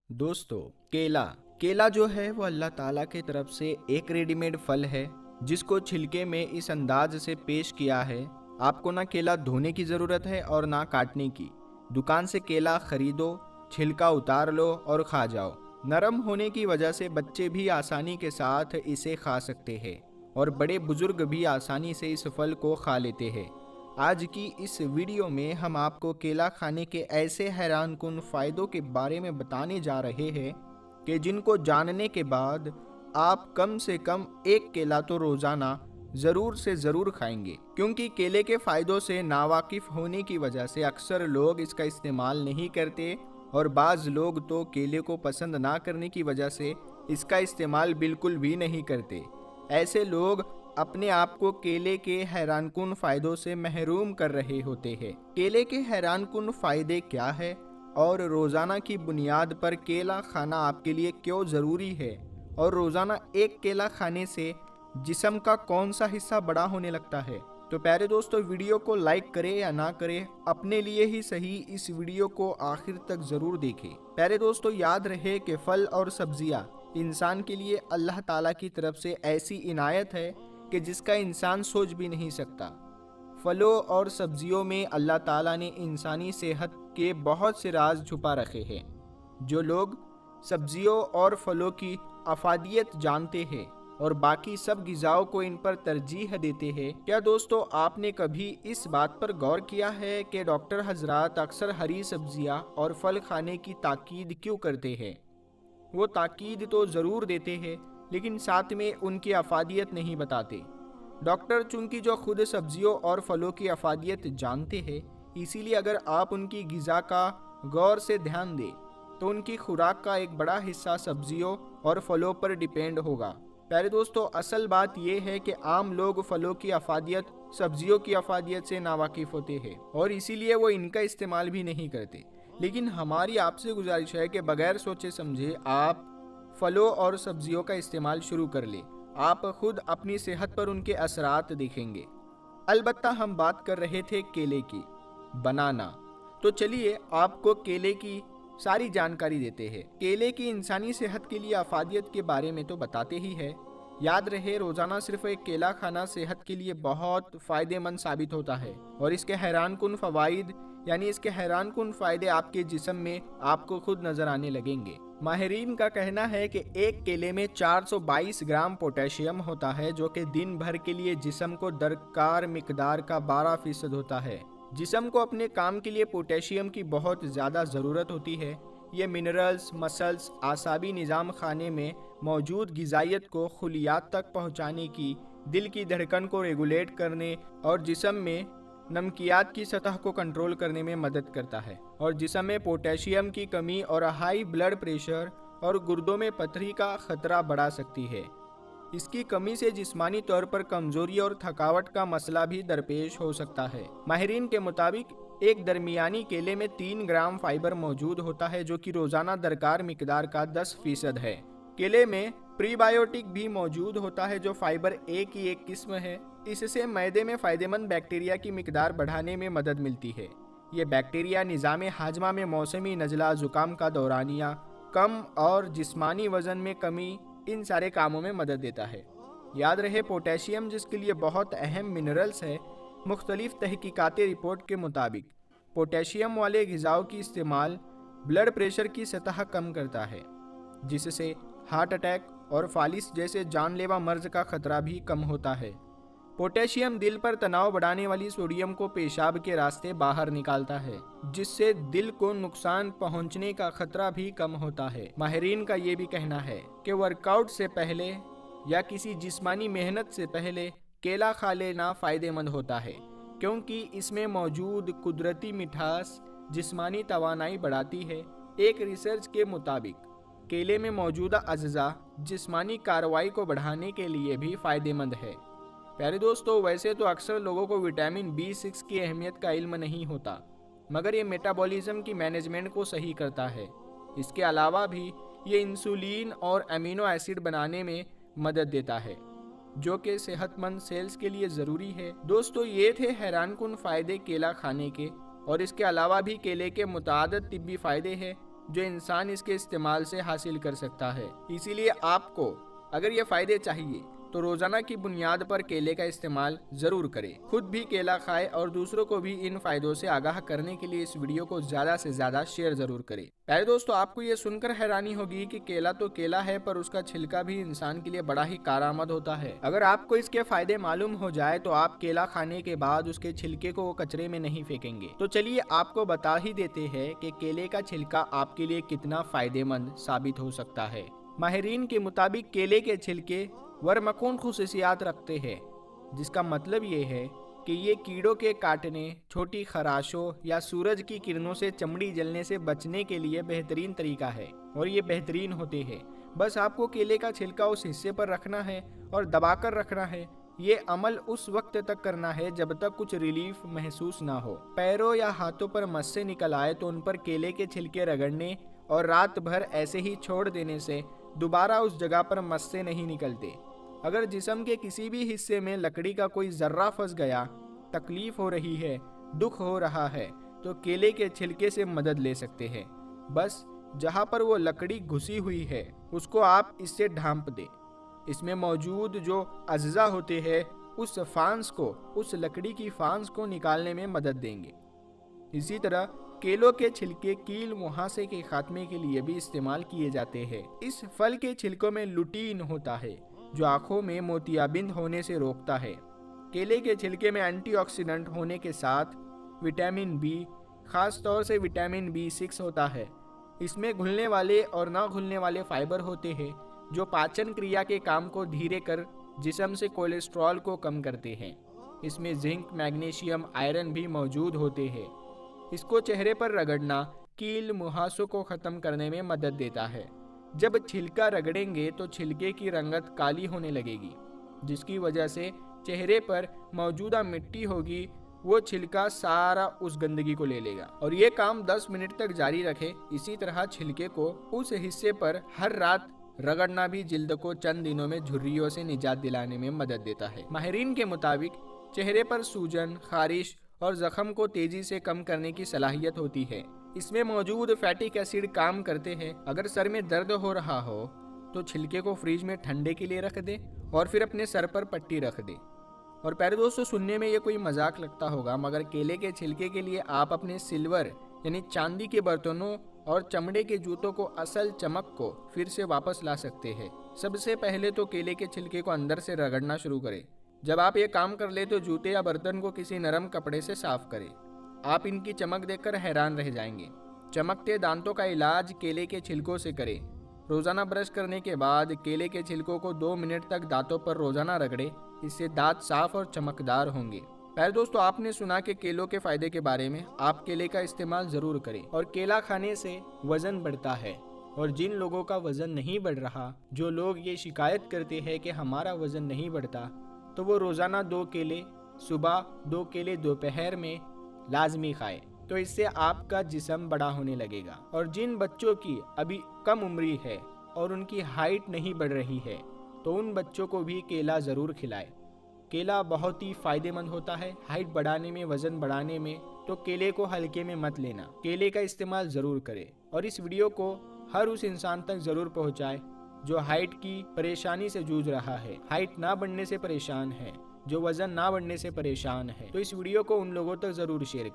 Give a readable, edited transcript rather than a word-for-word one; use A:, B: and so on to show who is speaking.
A: दोस्तों, केला जो है वो अल्लाह ताला की तरफ से एक रेडीमेड फल है जिसको छिलके में इस अंदाज से पेश किया है। आपको ना केला धोने की ज़रूरत है और ना काटने की। दुकान से केला खरीदो, छिलका उतार लो और खा जाओ। नरम होने की वजह से बच्चे भी आसानी के साथ इसे खा सकते हैं और बड़े बुजुर्ग भी आसानी से इस फल को खा लेते हैं। आज की इस वीडियो में हम आपको केला खाने के ऐसे हैरानकुन फ़ायदों के बारे में बताने जा रहे हैं कि जिनको जानने के बाद आप कम से कम एक केला तो रोज़ाना ज़रूर से ज़रूर खाएंगे, क्योंकि केले के फ़ायदों से नावाकिफ़ होने की वजह से अक्सर लोग इसका इस्तेमाल नहीं करते और बाज़ लोग तो केले को पसंद ना करने की वजह से इसका इस्तेमाल बिल्कुल भी नहीं करते। ऐसे लोग अपने आप को केले के हैरानकुन फ़ायदों से महरूम कर रहे होते हैं। केले के हैरानकुन फ़ायदे क्या है और रोज़ाना की बुनियाद पर केला खाना आपके लिए क्यों ज़रूरी है, और रोज़ाना एक केला खाने से जिस्म का कौन सा हिस्सा बड़ा होने लगता है। तो प्यारे दोस्तों, वीडियो को लाइक करें या ना करें, अपने लिए ही सही इस वीडियो को आखिर तक ज़रूर देखें। प्यारे दोस्तों, याद रहे कि फल और सब्जियाँ इंसान के लिए अल्लाह ताला की तरफ से ऐसी इनायत है कि जिसका इंसान सोच भी नहीं सकता। फलों और सब्जियों में अल्लाह ताला ने इंसानी सेहत के बहुत से राज छुपा रखे हैं। जो लोग सब्जियों और फलों की अफादियत जानते हैं और बाकी सब ग़िज़ाओं को इन पर तरजीह देते हैं, क्या दोस्तों आपने कभी इस बात पर गौर किया है कि डॉक्टर हजरात अक्सर हरी सब्जियां और फल खाने की ताकीद क्यों करते हैं? वो ताकीद तो ज़रूर देते हैं, लेकिन साथ में उनकी अफादियत नहीं बताते। डॉक्टर चूंकि जो खुद सब्जियों और फलों की अफादियत जानते हैं, इसीलिए अगर आप उनकी ग़िज़ा का गौर से ध्यान दें तो उनकी खुराक का एक बड़ा हिस्सा सब्जियों और फलों पर डिपेंड होगा। प्यारे दोस्तों, असल बात यह है कि आम लोग फलों की अफादियत सब्जियों की अफादियत से नावाकिफ़ होते हैं और इसीलिए वो इनका इस्तेमाल भी नहीं करते। लेकिन हमारी आपसे गुजारिश है कि बगैर सोचे समझे आप फलों और सब्जियों का इस्तेमाल शुरू कर ले। आप खुद अपनी सेहत पर उनके असरात देखेंगे। अलबत्ता हम बात कर रहे थे केले की, बनाना। तो चलिए आपको केले की सारी जानकारी देते हैं। केले की इंसानी सेहत के लिए अफादियत के बारे में तो बताते ही है। याद रहे, रोज़ाना सिर्फ एक केला खाना सेहत के लिए बहुत फ़ायदेमंद साबित होता है और इसके हैरानकुन फ़वाइद यानी इसके हैरानकुन फ़ायदे आपके जिस्म में आपको खुद नज़र आने लगेंगे। माहिरीन का कहना है कि एक केले में 422 ग्राम पोटेशियम होता है, जो कि दिन भर के लिए जिस्म को दरकार मिकदार का 12% होता है। जिस्म को अपने काम के लिए पोटेशियम की बहुत ज़्यादा ज़रूरत होती है। ये मिनरल्स, मसल्स, आसाबी निज़ाम खाने में मौजूद ग़िज़ाइयत को खुलियात तक पहुँचाने की, दिल की धड़कन को रेगुलेट करने और जिस्म में नमकियात की सतह को कंट्रोल करने में मदद करता है। और जिस्म में पोटेशियम की कमी और हाई ब्लड प्रेशर और गुर्दों में पथरी का खतरा बढ़ा सकती है। इसकी कमी से जिस्मानी तौर पर कमजोरी और थकावट का मसला भी दरपेश हो सकता है। माहिरीन के मुताबिक एक दरमियानी केले में 3 ग्राम फाइबर मौजूद होता है, जो कि रोज़ाना दरकार मिकदार का 10% है। केले में प्रीबायोटिक भी मौजूद होता है, जो फाइबर ए की एक किस्म है। इससे मैदे में फ़ायदेमंद बैक्टीरिया की मिकदार बढ़ाने में मदद मिलती है। ये बैक्टीरिया निज़ामे हाजमा में मौसमी नज़ला, ज़ुकाम का दौरानिया कम और जिस्मानी वज़न में कमी, इन सारे कामों में मदद देता है। याद रहे, पोटेशियम जिसके लिए बहुत अहम मिनरल्स है, मुख्तलिफ तहकीकाती रिपोर्ट के मुताबिक पोटेशियम वाले ग़िज़ाओं की इस्तेमाल ब्लड प्रेशर की सतह कम करता है, जिससे हार्ट अटैक और फालिस जैसे जानलेवा मर्ज का खतरा भी कम होता है। पोटेशियम दिल पर तनाव बढ़ाने वाली सोडियम को पेशाब के रास्ते बाहर निकालता है, जिससे दिल को नुकसान पहुंचने का खतरा भी कम होता है। माहिरीन का ये भी कहना है कि वर्कआउट से पहले या किसी जिस्मानी मेहनत से पहले केला खा लेना फ़ायदेमंद होता है, क्योंकि इसमें मौजूद कुदरती मिठास जिस्मानी तवानाई बढ़ाती है। एक रिसर्च के मुताबिक केले में मौजूदा अज्जा जिस्मानी कार्रवाई को बढ़ाने के लिए भी फ़ायदेमंद है। प्यारे दोस्तों, वैसे तो अक्सर लोगों को विटामिन B6 की अहमियत का इल्म नहीं होता, मगर ये मेटाबॉलिज्म की मैनेजमेंट को सही करता है। इसके अलावा भी ये इंसुलिन और अमीनो एसिड बनाने में मदद देता है, जो कि सेहतमंद सेल्स के लिए ज़रूरी है। दोस्तों, ये थे हैरानकुन फ़ायदे केला खाने के, और इसके अलावा भी केले के मुतअद्दिद तिब्बी फ़ायदे हैं जो इंसान इसके इस्तेमाल से हासिल कर सकता है। इसीलिए आपको अगर ये फ़ायदे चाहिए तो रोज़ाना की बुनियाद पर केले का इस्तेमाल ज़रूर करें। खुद भी केला खाएं और दूसरों को भी इन फ़ायदों से आगाह करने के लिए इस वीडियो को ज़्यादा से ज़्यादा शेयर ज़रूर करें। प्यारे दोस्तों, आपको ये सुनकर हैरानी होगी कि केला तो केला है पर उसका छिलका भी इंसान के लिए बड़ा ही कारआमद होता है। अगर आपको इसके फ़ायदे मालूम हो जाए तो आप केला खाने के बाद उसके छिलके को कचरे में नहीं फेंकेंगे। तो चलिए आपको बता ही देते हैं कि केले का छिलका आपके लिए कितना फ़ायदेमंद साबित हो सकता है। माहिरीन के मुताबिक केले के छिलके वर्मकून खुसूसियात रखते हैं, जिसका मतलब ये है कि ये कीड़ों के काटने, छोटी खराशों या सूरज की किरणों से चमड़ी जलने से बचने के लिए बेहतरीन तरीका है और ये बेहतरीन होते हैं। बस आपको केले का छिलका उस हिस्से पर रखना है और दबाकर रखना है। ये अमल उस वक्त तक करना है जब तक कुछ रिलीफ महसूस ना हो। पैरों या हाथों पर मस्से निकल आए तो उन पर केले के छिलके रगड़ने और रात भर ऐसे ही छोड़ देने से दोबारा उस जगह पर मस्से नहीं निकलते। अगर जिस्म के किसी भी हिस्से में लकड़ी का कोई जर्रा फंस गया, तकलीफ हो रही है, दुख हो रहा है, तो केले के छिलके से मदद ले सकते हैं। बस जहाँ पर वो लकड़ी घुसी हुई है उसको आप इससे ढांप दें। इसमें मौजूद जो अज्जा होते हैं उस फांस को, उस लकड़ी की फांस को निकालने में मदद देंगे। इसी तरह केलों के छिलके कील मुहासे के खात्मे के लिए भी इस्तेमाल किए जाते हैं। इस फल के छिलकों में लुटीन होता है जो आंखों में मोतियाबिंद होने से रोकता है। केले के छिलके में एंटीऑक्सीडेंट होने के साथ विटामिन बी, खास तौर से विटामिन B6 होता है। इसमें घुलने वाले और ना घुलने वाले फाइबर होते हैं जो पाचन क्रिया के काम को धीरे कर जिस्म से कोलेस्ट्रॉल को कम करते हैं। इसमें जिंक, मैग्नीशियम, आयरन भी मौजूद होते हैं। इसको चेहरे पर रगड़ना कील मुहासों को ख़त्म करने में मदद देता है। जब छिलका रगड़ेंगे तो छिलके की रंगत काली होने लगेगी, जिसकी वजह से चेहरे पर मौजूदा मिट्टी होगी वो छिलका सारा उस गंदगी को ले लेगा। और ये काम 10 मिनट तक जारी रखें। इसी तरह छिलके को उस हिस्से पर हर रात रगड़ना भी जिल्द को चंद दिनों में झुर्रियों से निजात दिलाने में मदद देता है। माहिरीन के मुताबिक चेहरे पर सूजन, खारिश और जख्म को तेजी से कम करने की सलाहियत होती है। इसमें मौजूद फैटिक एसिड काम करते हैं। अगर सर में दर्द हो रहा हो तो छिलके को फ्रिज में ठंडे के लिए रख दें और फिर अपने सर पर पट्टी रख दें। और प्यारे दोस्तों, सुनने में ये कोई मजाक लगता होगा, मगर केले के छिलके के लिए आप अपने सिल्वर यानी चांदी के बर्तनों और चमड़े के जूतों को असल चमक को फिर से वापस ला सकते हैं। सबसे पहले तो केले के छिलके को अंदर से रगड़ना शुरू करें। जब आप ये काम कर ले तो जूते या बर्तन को किसी नरम कपड़े से साफ करें। आप इनकी चमक देखकर हैरान रह जाएंगे। चमकते दांतों का इलाज केले के छिलकों से करें। रोज़ाना ब्रश करने के बाद केले के छिलकों को 2 मिनट तक दांतों पर रोज़ाना रगड़ें। इससे दांत साफ और चमकदार होंगे। प्यारे दोस्तों, आपने सुना कि केलों के फ़ायदे के बारे में। आप केले का इस्तेमाल ज़रूर करें। और केला खाने से वज़न बढ़ता है। और जिन लोगों का वज़न नहीं बढ़ रहा, जो लोग ये शिकायत करते हैं कि हमारा वज़न नहीं बढ़ता, तो वो रोज़ाना 2 केले सुबह, 2 केले दोपहर में लाजमी खाएं। तो इससे आपका जिस्म बड़ा होने लगेगा। और जिन बच्चों की अभी कम उम्री है और उनकी हाइट नहीं बढ़ रही है, तो उन बच्चों को भी केला ज़रूर खिलाएं। केला बहुत ही फ़ायदेमंद होता है हाइट बढ़ाने में, वज़न बढ़ाने में। तो केले को हल्के में मत लेना, केले का इस्तेमाल ज़रूर करें। और इस वीडियो को हर उस इंसान तक ज़रूर पहुँचाएं जो हाइट की परेशानी से जूझ रहा है, हाइट ना बढ़ने से परेशान है, जो वज़न ना बढ़ने से परेशान है। तो इस वीडियो को उन लोगों तक ज़रूर शेयर करें।